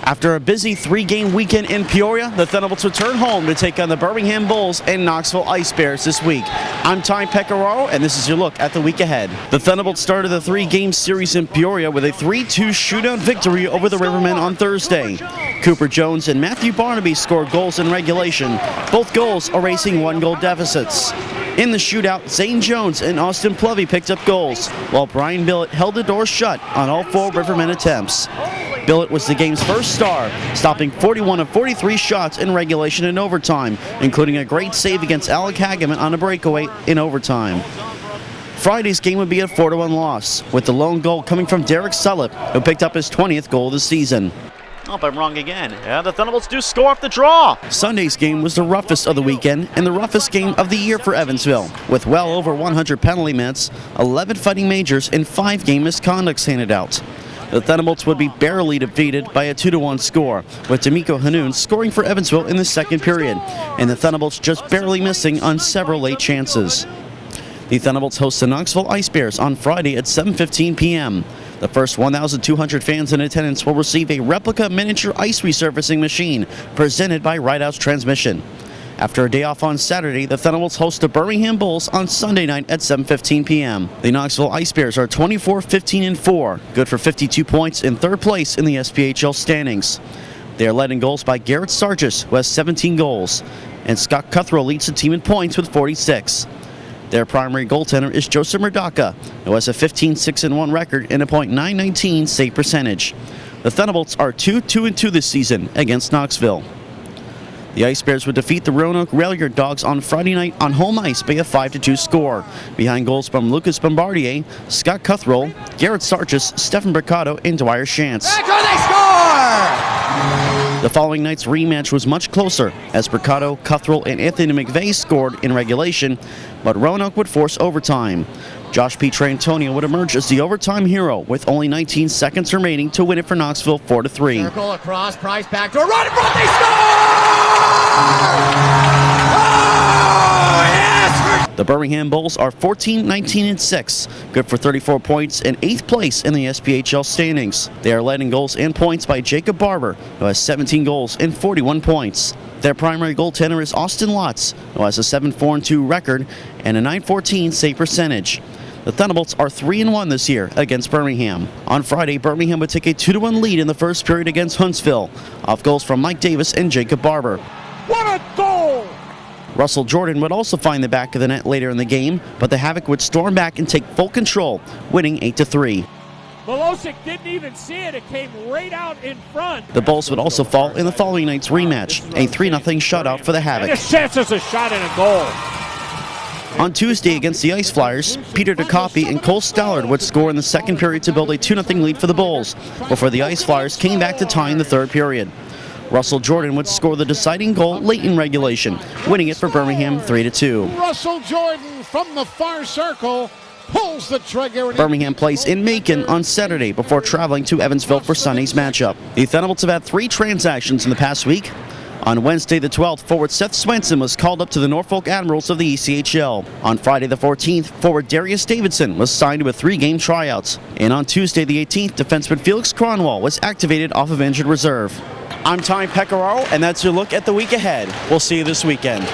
After a busy three-game weekend in Peoria, the Thunderbolts return home to take on the Birmingham Bulls and Knoxville Ice Bears this week. I'm Ty Pecoraro, and this is your look at the week ahead. The Thunderbolts started the three-game series in Peoria with a 3-2 shootout victory over the Rivermen on Thursday. Cooper Jones and Matthew Barnaby scored goals in regulation, both goals erasing one-goal deficits. In the shootout, Zane Jones and Austin Plovey picked up goals, while Brian Billett held the door shut on all four Rivermen attempts. Billett was the game's first star, stopping 41 of 43 shots in regulation and overtime, including a great save against Alec Hageman on a breakaway in overtime. Friday's game would be a 4-1 loss, with the lone goal coming from Derek Sullipp, who picked up his 20th goal of the season. Oh, I'm wrong again. Yeah, the Thunderbolts do score off the draw. Sunday's game was the roughest of the weekend and the roughest game of the year for Evansville, with well over 100 penalty minutes, 11 fighting majors, and 5 game misconducts handed out. The Thunderbolts would be barely defeated by a 2-1 score, with D'Amico Hanoun scoring for Evansville in the second period, and the Thunderbolts just barely missing on several late chances. The Thunderbolts host the Knoxville Ice Bears on Friday at 7:15 p.m. The first 1,200 fans in attendance will receive a replica miniature ice resurfacing machine presented by Rideout's Transmission. After a day off on Saturday, the Thunderbolts host the Birmingham Bulls on Sunday night at 7:15 p.m. The Knoxville Ice Bears are 24-15-4, good for 52 points in third place in the SPHL standings. They are led in goals by Garrett Sargis, who has 17 goals, and Scott Cuthrell leads the team in points with 46. Their primary goaltender is Joseph Murdaka, who has a 15-6-1 record and a .919 save percentage. The Thunderbolts are 2-2-2 this season against Knoxville. The Ice Bears would defeat the Roanoke Railyard Dogs on Friday night on home ice by a 5-2 score, behind goals from Lucas Bombardier, Scott Cuthrell, Garrett Sargis, Stefan Mercado, and Dwyer Shantz. That's where they score! The following night's rematch was much closer, as Mercado, Cuthrell, and Anthony McVeigh scored in regulation, but Roanoke would force overtime. Josh Pietrantonio would emerge as the overtime hero with only 19 seconds remaining to win it for Knoxville 4-3. Circle across, Price back to a run in front, they score! Oh, yes! The Birmingham Bulls are 14-19-6, good for 34 points and 8th place in the SPHL standings. They are led in goals and points by Jacob Barber, who has 17 goals and 41 points. Their primary goaltender is Austin Lotz, who has a 7-4-2 record and a .914 save percentage. The Thunderbolts are 3-1 this year against Birmingham. On Friday, Birmingham would take a 2-1 lead in the first period against Huntsville, off goals from Mike Davis and Jacob Barber. What a goal! Russell Jordan would also find the back of the net later in the game, but the Havoc would storm back and take full control, winning 8-3. Milosic didn't even see it. It came right out in front. The Bulls would also fall in the following night's rematch, a 3-0 shutout for the Havoc. And a chance as a shot and a goal. On Tuesday against the Ice Flyers, Peter DeCoppy and Cole Stallard would score in the second period to build a 2-0 lead for the Bulls, before the Ice Flyers came back to tie in the third period. Russell Jordan would score the deciding goal late in regulation, winning it for Birmingham 3-2. Russell Jordan from the far circle pulls the trigger. Birmingham plays in Macon on Saturday before traveling to Evansville for Sunday's matchup. The Thunderbolts have had 3 transactions in the past week. On Wednesday the 12th, forward Seth Swenson was called up to the Norfolk Admirals of the ECHL. On Friday the 14th, forward Darius Davidson was signed to a 3-game tryout. And on Tuesday the 18th, defenseman Felix Cronwall was activated off of injured reserve. I'm Ty Pecoraro, and that's your look at the week ahead. We'll see you this weekend.